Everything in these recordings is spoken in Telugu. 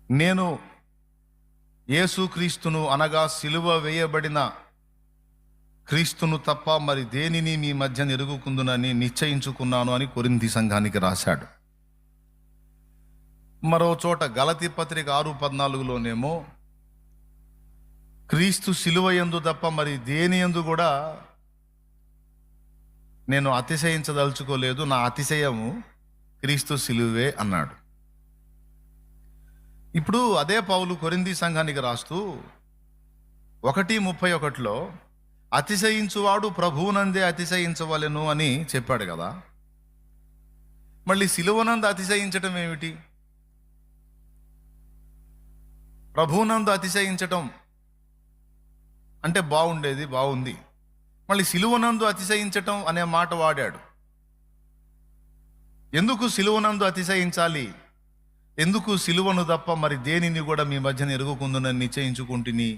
నేను యేసుక్రీస్తును అనగా సిలువ వేయబడిన క్రీస్తును తప్ప మరి దేనిని మీ మధ్య ఎరుగుకుందునని నిశ్చయించుకున్నాను అని కొరింథీ సంఘానికి రాశాడు. మరో చోట గలతీ పత్రిక 6:14లోనేమో క్రీస్తు సిలువ యందు తప్ప మరి దేని యందు కూడా నేను అతిశయించదలుచుకోలేదు, నా అతిశయము క్రీస్తు సిలువే అన్నాడు. ఇప్పుడు అదే పౌలు కొరింథీ సంఘానికి రాస్తూ 1:31లో అతిశయించువాడు ప్రభువునందే అతిశయించవలెను అని చెప్పాడు కదా. మళ్ళీ సిలువనందు అతిశయించటం ఏమిటి? ప్రభువునందు అతిశయించటం అంటే బాగుంది. మళ్ళీ సిలువనందు అతిశయించటం అనే మాట వాడాడు. ఎందుకు సిలువనందు అతిశయించాలి? ఎందుకు సిలువను తప్ప మరి దేనిని కూడా మీ మధ్యన ఎరుగుకుందునని నిశ్చయించుకుంటుని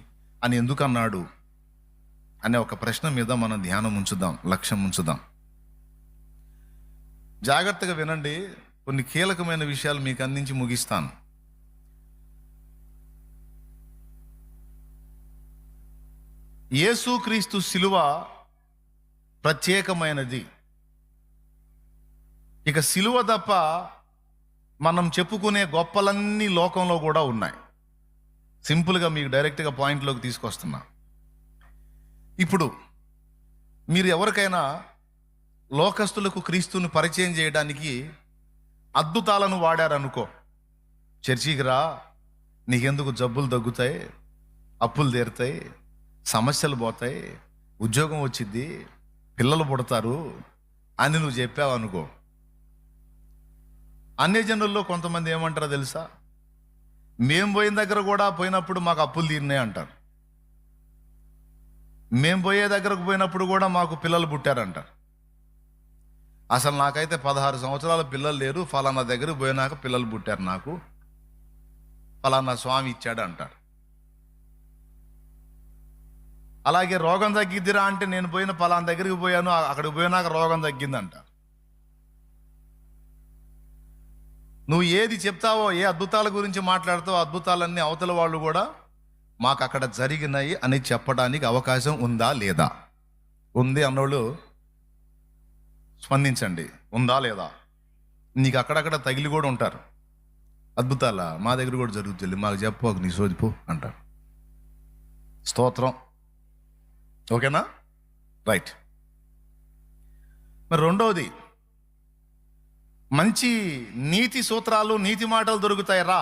అని ఎందుకన్నాడు అనే ఒక ప్రశ్న మీద మనం ధ్యానం ఉంచుదాం, లక్ష్యం ఉంచుదాం. జాగ్రత్తగా వినండి, కొన్ని కీలకమైన విషయాలు మీకు అందించి ముగిస్తాను. యేసుక్రీస్తు సిలువ ప్రత్యేకమైనది. ఇక సిలువ తప్ప మనం చెప్పుకునే గొప్పలన్నీ లోకంలో కూడా ఉన్నాయి. సింపుల్గా మీకు డైరెక్ట్గా పాయింట్లోకి తీసుకొస్తున్నా. ఇప్పుడు మీరు ఎవరికైనా లోకస్తులకు క్రీస్తుని పరిచయం చేయడానికి అద్భుతాలను వాడారనుకో, చర్చికి రా, నీకెందుకు జబ్బులు తగ్గుతాయి, అప్పులు తీరుతాయి, సమస్యలు పోతాయి, ఉద్యోగం వచ్చిద్ది, పిల్లలు పుడతారు అని నువ్వు చెప్పావు అనుకో, అన్య జనుల్లో కొంతమంది ఏమంటారో తెలుసా? మేము పోయిన దగ్గర కూడా పోయినప్పుడు మాకు అప్పులు తీరినాయి అంటారు. మేము పోయే దగ్గరకు పోయినప్పుడు కూడా మాకు పిల్లలు పుట్టారంటారు. అసలు నాకైతే 16 సంవత్సరాల పిల్లలు లేరు, ఫలానా దగ్గరకు పోయినాక పిల్లలు పుట్టారు, నాకు ఫలానా స్వామి ఇచ్చాడు అంటారు. అలాగే రోగం తగ్గిద్దిరా అంటే నేను పోయిన ఫలానా దగ్గరికి పోయాను, అక్కడికి పోయినాక రోగం తగ్గిందంట. నువ్వు ఏది చెప్తావో, ఏ అద్భుతాల గురించి మాట్లాడతావో, అద్భుతాలన్నీ అవతల వాళ్ళు కూడా మాకు అక్కడ జరిగినాయి అని చెప్పడానికి అవకాశం ఉందా లేదా? ఉంది అన్నోళ్ళు స్పందించండి, ఉందా లేదా? నీకు అక్కడక్కడ తగిలి కూడా ఉంటారు. అద్భుతాలా, మా దగ్గర కూడా జరుగుతుంది, మాకు చెప్పు, నీ సోదిపో అంటారు. స్తోత్రం, ఓకేనా? రైట్. మరి రెండవది, మంచి నీతి సూత్రాలు, నీతి మాటలు దొరుకుతాయి రా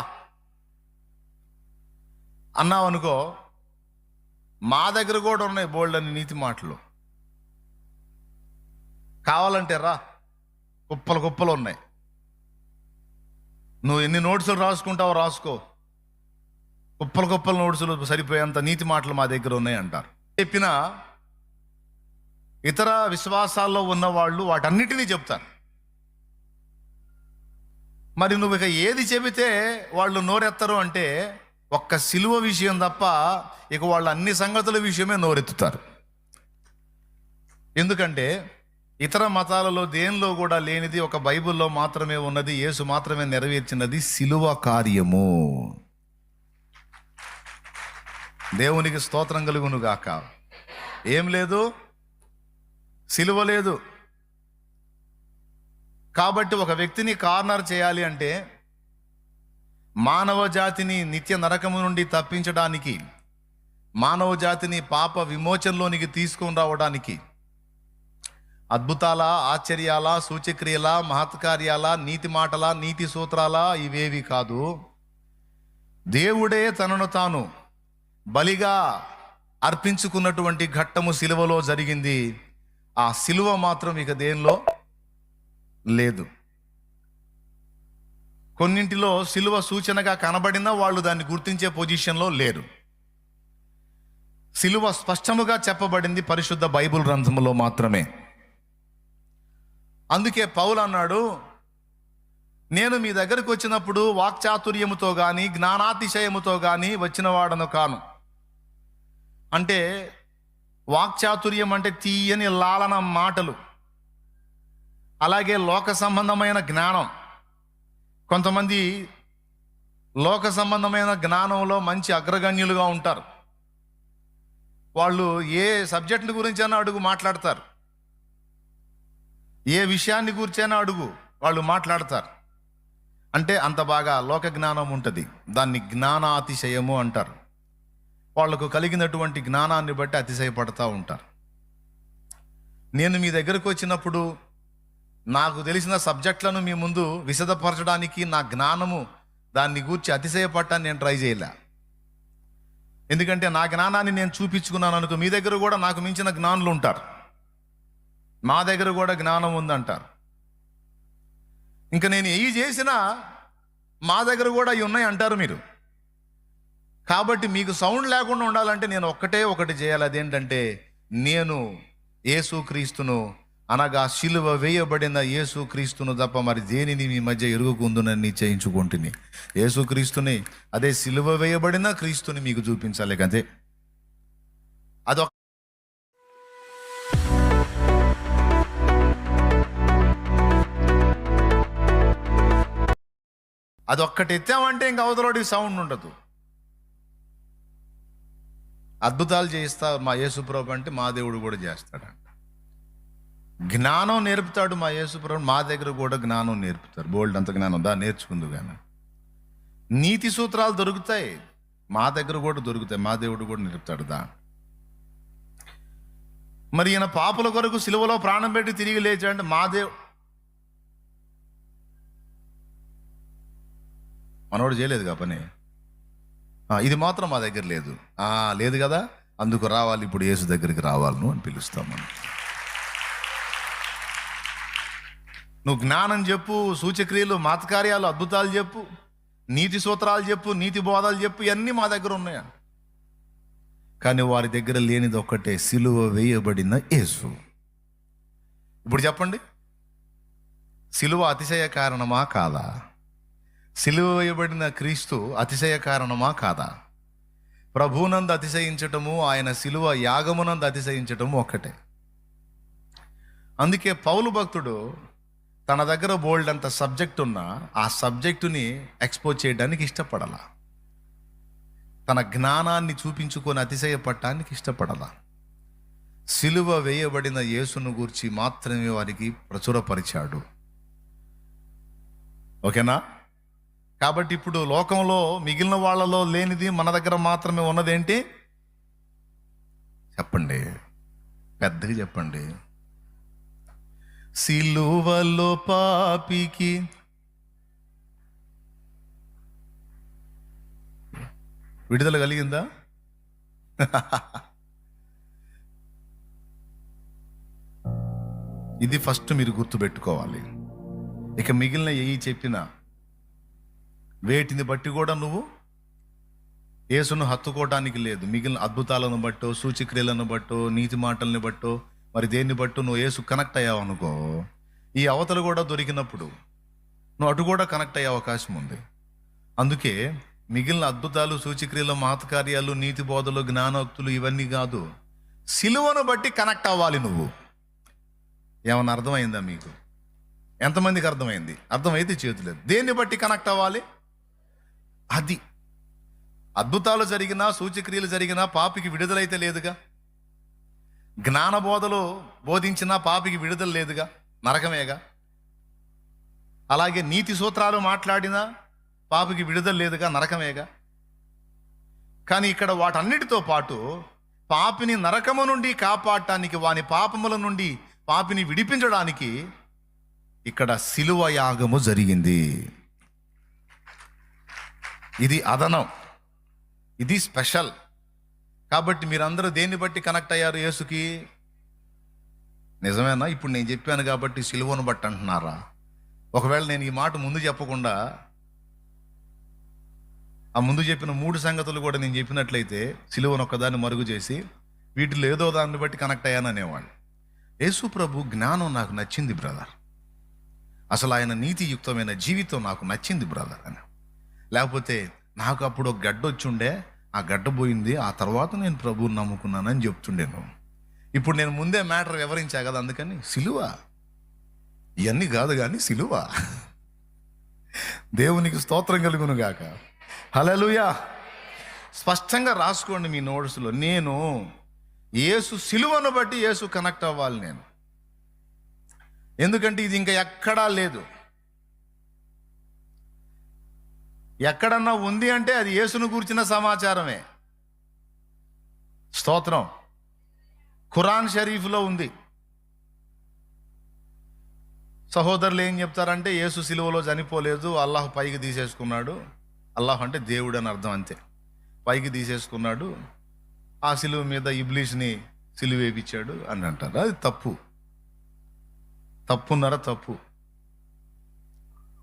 అన్నావు అనుకో, మా దగ్గర కూడా ఉన్నాయి బోల్డ్ అని నీతి మాటలు. కావాలంటే రా, కుప్పలు ఉన్నాయి. నువ్వు ఎన్ని నోట్సులు రాసుకుంటావో రాసుకో, కుప్పలు నోట్సులు సరిపోయేంత నీతి మాటలు మా దగ్గర ఉన్నాయి అంటారు. చెప్పిన ఇతర విశ్వాసాల్లో ఉన్న వాళ్ళు వాటన్నిటినీ చెప్తారు. మరి నువ్వు ఇక ఏది చెబితే వాళ్ళు నోరెత్తరు అంటే ఒక్క సిలువ విషయం తప్ప ఇక వాళ్ళు అన్ని సంగతుల విషయమే నోరెత్తుతారు. ఎందుకంటే ఇతర మతాలలో దేనిలో కూడా లేనిది, ఒక బైబిల్లో మాత్రమే ఉన్నది, యేసు మాత్రమే నెరవేర్చినది సిలువ కార్యము. దేవునికి స్తోత్రం కలుగును గాక. ఏం లేదు, సిలువ లేదు. కాబట్టి ఒక వ్యక్తిని కార్నర్ చేయాలి అంటే, మానవ జాతిని నిత్య నరకము నుండి తప్పించడానికి, మానవ జాతిని పాప విమోచనలోనికి తీసుకొని రావడానికి అద్భుతాల, ఆశ్చర్యాల, సూచక్రియల, మహత్కార్యాల, నీతి మాటల, నీతి సూత్రాల ఇవేవి కాదు. దేవుడే తనను తాను బలిగా అర్పించుకున్నటువంటి ఘట్టము సిలువలో జరిగింది. ఆ సిలువ మాత్రం ఇక దేనిలో లేదు. కొన్నింటిలో సిలువ సూచనగా కనబడినా వాళ్ళు దాన్ని గుర్తించే పొజిషన్లో లేరు. సిలువ స్పష్టముగా చెప్పబడింది పరిశుద్ధ బైబిల్ గ్రంథములో మాత్రమే. అందుకే పౌలు అన్నాడు, నేను మీ దగ్గరకు వచ్చినప్పుడు వాక్చాతుర్యముతో కానీ జ్ఞానాతిశయముతో కానీ వచ్చిన వాడను కాను. అంటే వాక్చాతుర్యం అంటే తీయని లాలన మాటలు, అలాగే లోక సంబంధమైన జ్ఞానం. కొంతమంది లోక సంబంధమైన జ్ఞానంలో మంచి అగ్రగణ్యులుగా ఉంటారు. వాళ్ళు ఏ సబ్జెక్టుల గురించైనా అడుగు మాట్లాడతారు, ఏ విషయాన్ని గురించైనా అడుగు వాళ్ళు మాట్లాడతారు. అంటే అంత బాగా లోక జ్ఞానం ఉంటుంది. దాన్ని జ్ఞానాతిశయము అంటారు. వాళ్లకు కలిగినటువంటి జ్ఞానాన్ని బట్టి అతిశయపడతా ఉంటారు. నేను మీ దగ్గరకు వచ్చినప్పుడు నాకు తెలిసిన సబ్జెక్టులను మీ ముందు విశదపరచడానికి నా జ్ఞానము దాన్ని గూర్చి అతిశయపడటాన్ని నేను ట్రై చేయలే. ఎందుకంటే నా జ్ఞానాన్ని నేను చూపించుకున్నాను అనుకో, మీ దగ్గర కూడా నాకు మించిన జ్ఞానులు ఉంటారు, మా దగ్గర కూడా జ్ఞానం ఉందంటారు. ఇంకా నేను ఏవి చేసినా మా దగ్గర కూడా అవి ఉన్నాయి అంటారు మీరు. కాబట్టి మీకు సౌండ్ లేకుండా ఉండాలంటే నేను ఒకటి చేయాలి. అదేంటంటే నేను యేసుక్రీస్తును, అనగా సిలువ వేయబడిన యేసుక్రీస్తును తప్ప మరి దేనిని మీ మధ్య ఎరుగుకుందునని చేయించుకుంటుని యేసుక్రీస్తుని, అదే సిలువ వేయబడిన క్రీస్తుని మీకు చూపించాలి. అంతే. అదొక్కటి ఎత్తామంటే ఇంక అవతలోడికి సౌండ్ ఉండదు. అద్భుతాలు చేయిస్తా మా యేసుప్రభు అంటే మా దేవుడు కూడా చేస్తాడంట. జ్ఞానం నేర్పుతాడు మా యేసుప్రభు, మా దగ్గర కూడా జ్ఞానం నేర్పుతారు. బోల్డ్ అంత జ్ఞానం దా నేర్చుకుందు. కానీ నీతి సూత్రాలు దొరుకుతాయి, మా దగ్గర కూడా దొరుకుతాయి, మా దేవుడు కూడా నేర్పుతాడు దా. మరి ఈయన పాపుల కొరకు సిలువలో ప్రాణం పెట్టి తిరిగి లేచాడంటే మా మనోడు చేయలేదు కా పని. ఇది మాత్రం మా దగ్గర లేదు. లేదు కదా, అందుకు రావాలి, ఇప్పుడు యేసు దగ్గరికి రావాలను అని పిలుస్తాం మనం. నువ్వు జ్ఞానం చెప్పు, సూచక్రియలు, మాతకార్యాలు, అద్భుతాలు చెప్పు, నీతి సూత్రాలు చెప్పు, నీతి బోధాలు చెప్పు, ఇవన్నీ మా దగ్గర ఉన్నాయా. కానీ వారి దగ్గర లేనిది ఒక్కటే, సిలువ వేయబడిన యేసు. ఇప్పుడు చెప్పండి, సిలువ అతిశయ కారణమా కాదా? సిలువ వేయబడిన క్రీస్తు అతిశయ కారణమా కాదా? ప్రభువునందు అతిశయించటము, ఆయన సిలువ యాగమునందు అతిశయించటము ఒక్కటే. అందుకే పౌలు భక్తుడు తన దగ్గర బోల్డ్ అంత సబ్జెక్ట్ ఉన్నా ఆ సబ్జెక్టుని ఎక్స్పోజ్ చేయడానికి ఇష్టపడాల, తన జ్ఞానాన్ని చూపించుకొని అతిశయపడటానికి ఇష్టపడాల. సిలువ వేయబడిన యేసును గూర్చి మాత్రమే వారికి ప్రచురపరిచాడు. ఓకేనా? కాబట్టి ఇప్పుడు లోకంలో మిగిలిన వాళ్ళలో లేనిది మన దగ్గర మాత్రమే ఉన్నదేంటి చెప్పండి, పెద్దగా చెప్పండి. సిలువలో పాపికి విడుదల కలిగిందా? ఇది ఫస్ట్ మీరు గుర్తుపెట్టుకోవాలి. ఇక మిగిలిన ఏవి చెప్పినా వేటిని బట్టి కూడా నువ్వు యేసును హత్తుకోవటానికి లేదు. మిగిలిన అద్భుతాలను బట్టో, సూచక్రియలను బట్టో, నీతి మాటల్ని బట్టో, మరి దేన్ని బట్టో నువ్వు యేసు కనెక్ట్ అయ్యావు అనుకో, ఈ అవతలు కూడా దొరికినప్పుడు నువ్వు అటు కూడా కనెక్ట్ అయ్యే అవకాశం ఉంది. అందుకే మిగిలిన అద్భుతాలు, సూచక్రియలు, మాతకార్యాలు, నీతి బోధలు, జ్ఞానోక్తులు ఇవన్నీ కాదు, సిలువను బట్టి కనెక్ట్ అవ్వాలి నువ్వు. ఏమన్నా అర్థమైందా మీకు? ఎంతమందికి అర్థమైంది? అర్థమైతే చేతులేదు. దేన్ని బట్టి కనెక్ట్ అవ్వాలి? అది అద్భుతాలు జరిగినా, సూచక్రియలు జరిగినా పాపికి విడుదలైతే లేదుగా. జ్ఞానబోధలు బోధించినా పాపికి విడుదల లేదుగా, నరకమేగా. అలాగే నీతి సూత్రాలు మాట్లాడినా పాపికి విడుదల లేదుగా, నరకమేగా. కానీ ఇక్కడ వాటన్నిటితో పాటు పాపిని నరకము నుండి కాపాడటానికి, వాని పాపముల నుండి పాపిని విడిపించడానికి ఇక్కడ సిలువ యాగము జరిగింది. ఇది అదనం, ఇది స్పెషల్. కాబట్టి మీరందరూ దేన్ని బట్టి కనెక్ట్ అయ్యారు యేసుకి? నిజమేనా? ఇప్పుడు నేను చెప్పాను కాబట్టి సిలువను బట్టి అంటున్నారా? ఒకవేళ నేను ఈ మాట ముందు చెప్పకుండా ఆ ముందు చెప్పిన 3 సంగతులు కూడా నేను చెప్పినట్లయితే సిలువను ఒక్కదాన్ని మరుగు చేసి వీటిలో ఏదో దాన్ని బట్టి కనెక్ట్ అయ్యాననేవాడు. యేసు ప్రభు జ్ఞానం నాకు నచ్చింది బ్రదర్, అసలు ఆయన నీతియుక్తమైన జీవితం నాకు నచ్చింది బ్రదర్ అని. లేకపోతే నాకు అప్పుడు ఒక గడ్డ వచ్చుండే, ఆ గడ్డ పోయింది, ఆ తర్వాత నేను ప్రభువుని నమ్ముకున్నానని చెప్తుండేను. ఇప్పుడు నేను ముందే మ్యాటర్ వివరించా కదా, అందుకని సిలువ ఇవన్నీ కాదు కానీ సిలువ. దేవునికి స్తోత్రం కలుగును గాక. హల్లెలూయా. స్పష్టంగా రాసుకోండి మీ నోట్స్లో. నేను యేసు సిలువను బట్టి యేసు కనెక్ట్ అవ్వాలి నేను. ఎందుకంటే ఇది ఇంకా ఎక్కడా లేదు. ఎక్కడన్నా ఉంది అంటే అది యేసును గురించిన సమాచారమే. స్తోత్రం. ఖురాన్ షరీఫ్లో ఉంది. సహోదరులు ఏం చెప్తారంటే యేసు సిలువలో చనిపోలేదు, అల్లాహ్ పైకి తీసేసుకున్నాడు. అల్లాహ్ అంటే దేవుడు అని అర్థం, అంతే. పైకి తీసేసుకున్నాడు, ఆ సిలువ మీద ఇబ్లీస్ని సిలువ వేయించాడు అని అంటారు. అది తప్పు. తప్పు.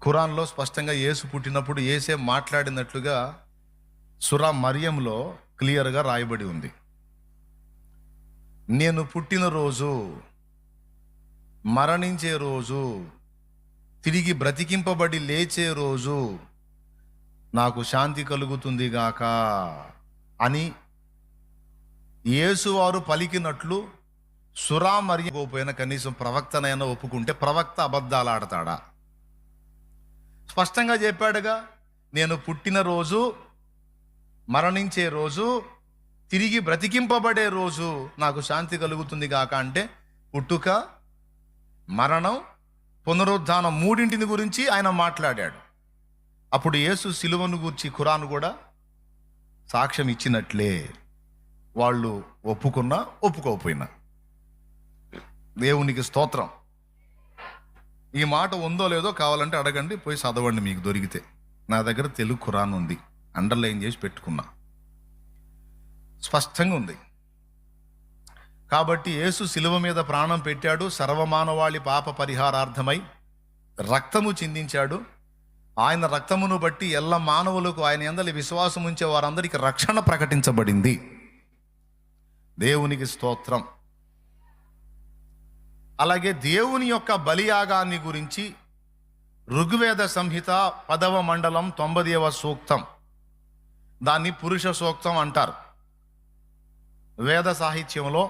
ఖురాన్లో స్పష్టంగా యేసు పుట్టినప్పుడు యేసే మాట్లాడినట్లుగా సూరా మరియంలో క్లియర్గా రాయబడి ఉంది. నేను పుట్టిన రోజు, మరణించే రోజు, తిరిగి బ్రతికింపబడి లేచే రోజు నాకు శాంతి కలుగుతుంది గాక అని యేసు వారు పలికినట్లు సూరా మరియం పోయిన కనీసం ప్రవక్తనైనా ఒప్పుకుంటే ప్రవక్త అబద్ధాలు ఆడతాడా? స్పష్టంగా చెప్పాడుగా, నేను పుట్టిన రోజు, మరణించే రోజు, తిరిగి బ్రతికింపబడే రోజు నాకు శాంతి కలుగుతుంది గాక అంటే పుట్టుక, మరణం, పునరుద్ధానం మూడింటిని గురించి ఆయన మాట్లాడాడు. అప్పుడు యేసు సిలువను గురించి ఖురాన్ కూడా సాక్ష్యం ఇచ్చినట్లే, వాళ్ళు ఒప్పుకున్నా ఒప్పుకోకపోయినా. దేవునికి స్తోత్రం. ఈ మాట ఉందో లేదో కావాలంటే అడగండి, పోయి చదవండి మీకు దొరికితే. నా దగ్గర తెలుగు ఖురాన్ ఉంది, అండర్లైన్ చేసి పెట్టుకున్నా, స్పష్టంగా ఉంది. కాబట్టి యేసు సిలువ మీద ప్రాణం పెట్టాడు, సర్వమానవాళి పాప పరిహారార్థమై రక్తము చిందించాడు. ఆయన రక్తమును బట్టి ఎల్ల మానవులకు ఆయన యందలి విశ్వాసం ఉంచే వారందరికీ రక్షణ ప్రకటించబడింది. దేవునికి స్తోత్రం. అలాగే దేవుని యొక్క బలియాగాన్ని గురించి ఋగ్వేద సంహిత 10వ మండలం 90వ సూక్తం, దాన్ని పురుష సూక్తం అంటారు. వేద సాహిత్యంలో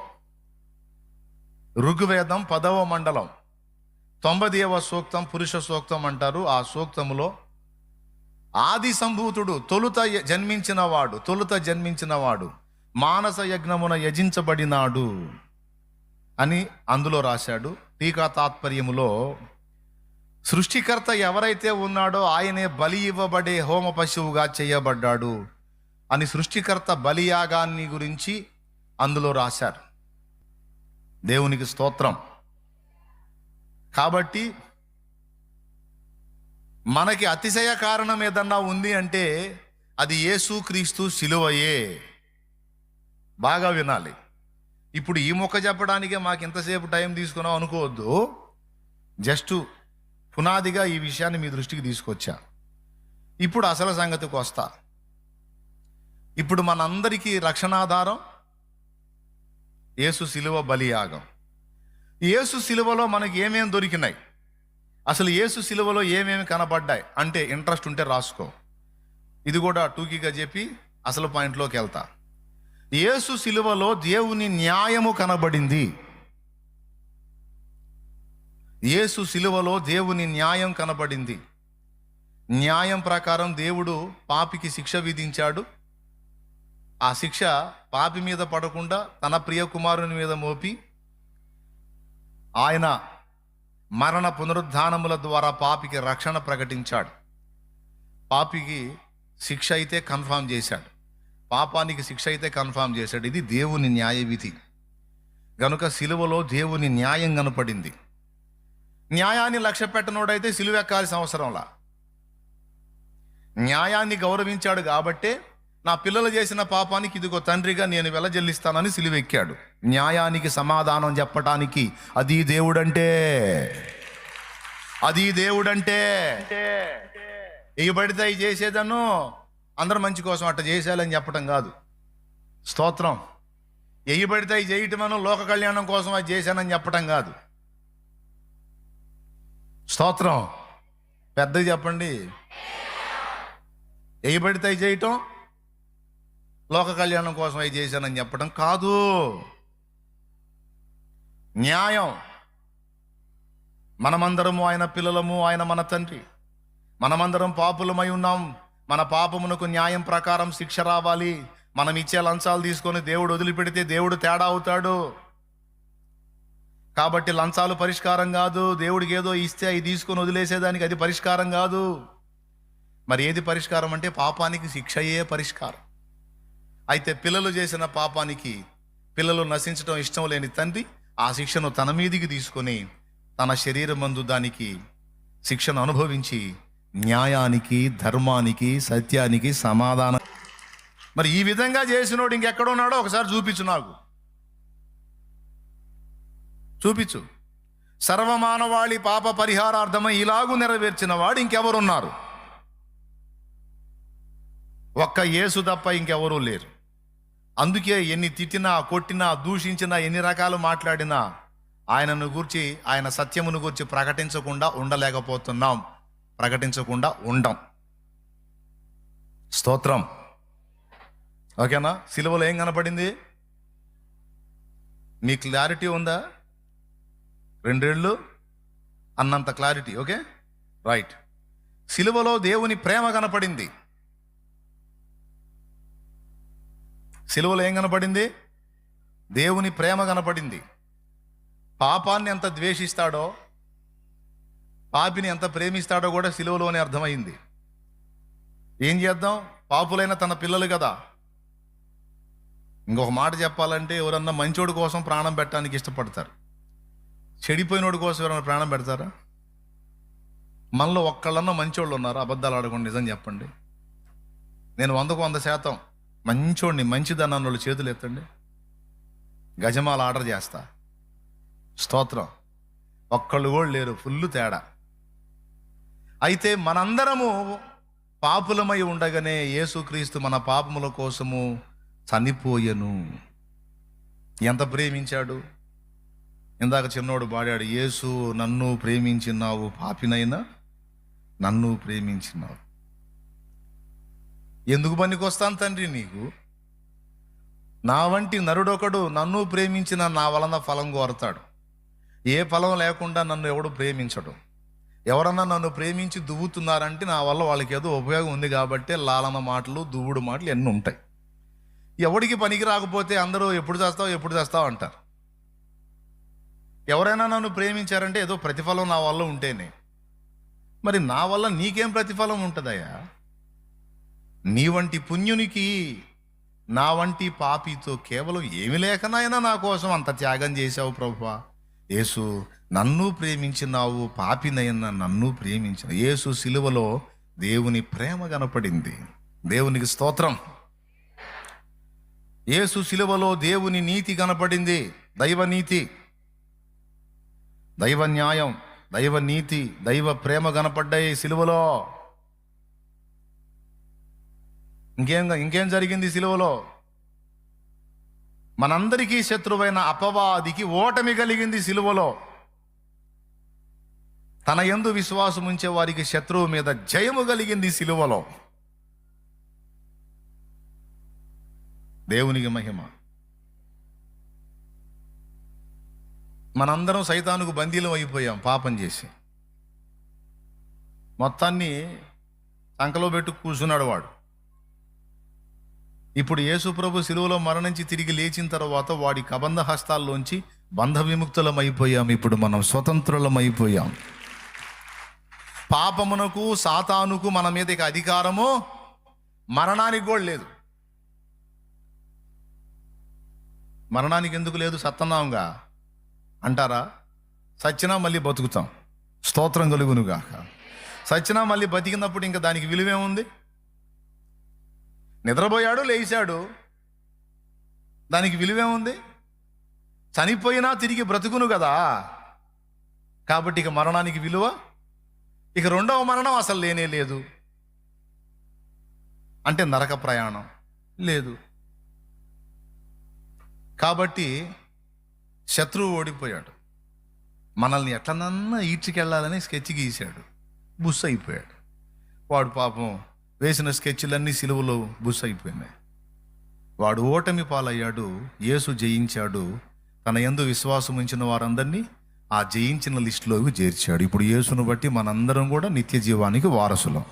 ఋగ్వేదం 10వ మండలం 90వ సూక్తం పురుష సూక్తం అంటారు. ఆ సూక్తములో ఆది సంభూతుడు, తొలుత జన్మించినవాడు మానస యజ్ఞమున యజించబడినాడు అని అందులో రాశాడు. టీకా తాత్పర్యములో సృష్టికర్త ఎవరైతే ఉన్నాడో ఆయనే బలి ఇవ్వబడే హోమ పశువుగా చేయబడ్డాడు అని సృష్టికర్త బలియాగాన్ని గురించి అందులో రాశారు. దేవునికి స్తోత్రం. కాబట్టి మనకి అతిశయ కారణం ఏదన్నా ఉంది అంటే అది యేసుక్రీస్తు సిలువయే. బాగా వినాలి. ఇప్పుడు ఈ మొక్క చెప్పడానికే మాకు ఇంతసేపు టైం తీసుకున్నాం అనుకోవద్దు. జస్ట్ పునాదిగా ఈ విషయాన్ని మీ దృష్టికి తీసుకొచ్చా. ఇప్పుడు అసలు సంగతికి వస్తా. ఇప్పుడు మనందరికీ రక్షణాధారం యేసు సిలువ బలియాగం. యేసు సిలువలో మనకి ఏమేమి దొరికినాయి, అసలు యేసు సిలువలో ఏమేమి కనబడ్డాయి అంటే ఇంట్రెస్ట్ ఉంటే రాసుకో. ఇది కూడా టూకీగా చెప్పి అసలు పాయింట్లోకి వెళ్తా. యేసు సిలువలో దేవుని న్యాయము కనబడింది. యేసు సిలువలో దేవుని న్యాయం కనబడింది. న్యాయం ప్రకారం దేవుడు పాపికి శిక్ష విధించాడు. ఆ శిక్ష పాపి మీద పడకుండా తన ప్రియ కుమారుని మీద మోపి ఆయన మరణ పునరుద్ధానముల ద్వారా పాపికి రక్షణ ప్రకటించాడు. పాపికి శిక్ష అయితే కన్ఫామ్ చేశాడు, పాపానికి శిక్ష అయితే కన్ఫామ్ చేశాడు. ఇది దేవుని న్యాయ విధి. గనుక సిలువలో దేవుని న్యాయం కనపడింది. న్యాయాన్ని లక్ష్య పెట్టనోడైతే సిలువ ఎక్కాల్సిన అవసరంలా. న్యాయాన్ని గౌరవించాడు కాబట్టే నా పిల్లలు చేసిన పాపానికి ఇదిగో తండ్రిగా నేను వెలజల్లిస్తానని సిలువెక్కాడు. న్యాయానికి సమాధానం చెప్పటానికి అది దేవుడంటే ఇవి పడితే అవి చేసేదను అందరు మంచి కోసం అట్ట చేసేయాలని చెప్పడం కాదు. స్తోత్రం. ఎయ్యి పడితే అవి చేయటమను లోక కళ్యాణం కోసం అది చేశానని చెప్పటం కాదు. స్తోత్రం. పెద్దగా చెప్పండి. ఎయ్యి పడితే అవి చేయటం లోక కళ్యాణం కోసం అవి చేశానని చెప్పడం కాదు. న్యాయం. మనమందరము ఆయన పిల్లలము, ఆయన మన తండ్రి. మనమందరం పాపులమై ఉన్నాం, మన పాపమునకు న్యాయం ప్రకారం శిక్ష రావాలి. మనం ఇచ్చే లంచాలు తీసుకొని దేవుడు వదిలిపెడితే దేవుడు తేడా అవుతాడు. కాబట్టి లంచాలు పరిష్కారం కాదు. దేవుడికి ఏదో ఇస్తే అవి తీసుకొని వదిలేసేదానికి అది పరిష్కారం కాదు. మరి ఏది పరిష్కారం అంటే పాపానికి శిక్షయే పరిష్కారం. అయితే పిల్లలు చేసిన పాపానికి పిల్లలు నశించడం ఇష్టం లేని తండ్రి ఆ శిక్షను తన మీదికి తీసుకొని తన శరీరమందు దానికి శిక్షను అనుభవించి న్యాయానికి, ధర్మానికి, సత్యానికి సమాధానం. మరి ఈ విధంగా చేసినోడు ఇంకెక్కడున్నాడో ఒకసారి చూపించు, నాకు చూపించు. సర్వమానవాళి పాప పరిహారార్థమై ఇలాగూ నెరవేర్చిన వాడు ఇంకెవరున్నారు? ఒక్క యేసు తప్ప ఇంకెవరూ లేరు. అందుకే ఎన్ని తిట్టినా, కొట్టినా, దూషించినా, ఎన్ని రకాలు మాట్లాడినా ఆయనను గూర్చి, ఆయన సత్యమును గూర్చి ప్రకటించకుండా ఉండలేకపోతున్నాం, ప్రకటించకుండా ఉండం. స్తోత్రం. ఓకేనా? సిలువలో ఏం కనపడింది? మీ క్లారిటీ ఉందా? 2 ఏళ్ళు అన్నంత క్లారిటీ. Okay, right. సిలువలో దేవుని ప్రేమ కనపడింది. సిలువలో ఏం కనపడింది? దేవుని ప్రేమ కనపడింది. పాపాన్ని ఎంత ద్వేషిస్తాడో, పాపిని ఎంత ప్రేమిస్తాడో కూడా సిలువలోనే అర్థమైంది. ఏం చేద్దాం, పాపులైన తన పిల్లలు కదా. ఇంకొక మాట చెప్పాలంటే, ఎవరన్నా మంచోడి కోసం ప్రాణం పెట్టడానికి ఇష్టపడతారు, చెడిపోయినోడి కోసం ఎవరైనా ప్రాణం పెడతారా? మనలో ఒక్కళ్ళన్నా మంచోళ్ళు ఉన్నారు? అబద్ధాలు ఆడకుండా నిజం చెప్పండి. నేను 100కు 100% మంచోడిని, మంచిదన్న వాళ్ళు చేతులు ఎత్తండి. గజమాల ఆర్డర్ చేస్తా. స్తోత్రం. ఒక్కళ్ళు కూడా లేరు, ఫుల్ తేడా. అయితే మనందరము పాపులమై ఉండగానే యేసుక్రీస్తు మన పాపముల కోసము చనిపోయెను. ఎంత ప్రేమించాడు! ఇందాక చిన్నోడు పాడాడు, యేసు నన్ను ప్రేమించినావు, పాపినైనా నన్ను ప్రేమించినావు. ఎందుకు పనికొస్తాను తండ్రి నీకు? నా వంటి నరుడొకడు నన్ను ప్రేమించిన నా వలన ఫలం కోరతాడు. ఏ ఫలం లేకుండా నన్ను ఎవడు ప్రేమించడు. ఎవరన్నా నన్ను ప్రేమించి దువ్వుతున్నారంటే నా వల్ల వాళ్ళకి ఏదో ఉపయోగం ఉంది కాబట్టి లాలన మాటలు, దువ్వుడు మాటలు ఎన్ని ఉంటాయి. ఎవడికి పనికి రాకపోతే అందరూ ఎప్పుడు చేస్తావు అంటారు. ఎవరైనా నన్ను ప్రేమించారంటే ఏదో ప్రతిఫలం నా వల్ల ఉంటేనే. మరి నా వల్ల నీకేం ప్రతిఫలం ఉంటుందయ్యా? నీ వంటి పుణ్యునికి నా వంటి పాపితో కేవలం ఏమి లేకనైనా నా కోసం అంత త్యాగం చేశావు ప్రభువా. యేసు నన్ను ప్రేమించినావు, పాపినైనా నన్ను ప్రేమించిన. యేసు సిలువలో దేవుని ప్రేమ కనపడింది. దేవునికి స్తోత్రం. యేసు సిలువలో దేవుని నీతి కనపడింది. దైవ నీతి, దైవ న్యాయం, దైవ నీతి, దైవ ప్రేమ కనపడ్డాయి సిలువలో. ఇంకేం జరిగింది సిలువలో? మనందరికీ శత్రువైన అపవాదికి ఓటమి కలిగింది సిలువలో. తన యందు విశ్వాసం ఉంచే వారికి శత్రువు మీద జయము కలిగింది సిలువలో. దేవునికి మహిమ. మనందరం సైతానుకు బందీలం అయిపోయాం పాపం చేసి. మొత్తాన్ని సంకలో పెట్టు కూర్చున్నాడు వాడు. ఇప్పుడు యేసు ప్రభు సిలువలో మరణించి తిరిగి లేచిన తర్వాత వాడి కబంధ హస్తాల్లోంచి బంధ విముక్తులం అయిపోయాం. ఇప్పుడు మనం స్వతంత్రులం అయిపోయాం. పాపమునకు, సాతానుకు మన మీద ఇక అధికారము, మరణానికి కూడా లేదు. మరణానికి ఎందుకు లేదు? సత్తన్నాంగా అంటారా? సచ్చినా మళ్ళీ బతుకుతాం. స్తోత్రం కలుగునుగాక. సచ్చినా మళ్ళీ బతికినప్పుడు ఇంకా దానికి విలువేముంది? నిద్రపోయాడు, లేచాడు, దానికి విలువేముంది? చనిపోయినా తిరిగి బ్రతుకును కదా. కాబట్టి ఇక మరణానికి విలువ, ఇక రెండవ మరణం అసలు లేనే లేదు. అంటే నరక ప్రయాణం లేదు. కాబట్టి శత్రువు ఓడిపోయాడు. మనల్ని ఎట్లనన్నా ఈడ్చికెళ్ళాలని స్కెచ్ గీశాడు, బుస్ అయిపోయాడు. వాడు పాపం వేసిన స్కెచ్లన్నీ సిలువలో బుస్ అయిపోయినాయి. వాడు ఓటమి పాలయ్యాడు. యేసు జయించాడు. తన యందు విశ్వాసం ఉంచిన వారందరినీ ఆ జయించిన లిస్టులోకి చేర్చాడు. ఇప్పుడు యేసును బట్టి మనందరం కూడా నిత్య జీవానికి వారసులం.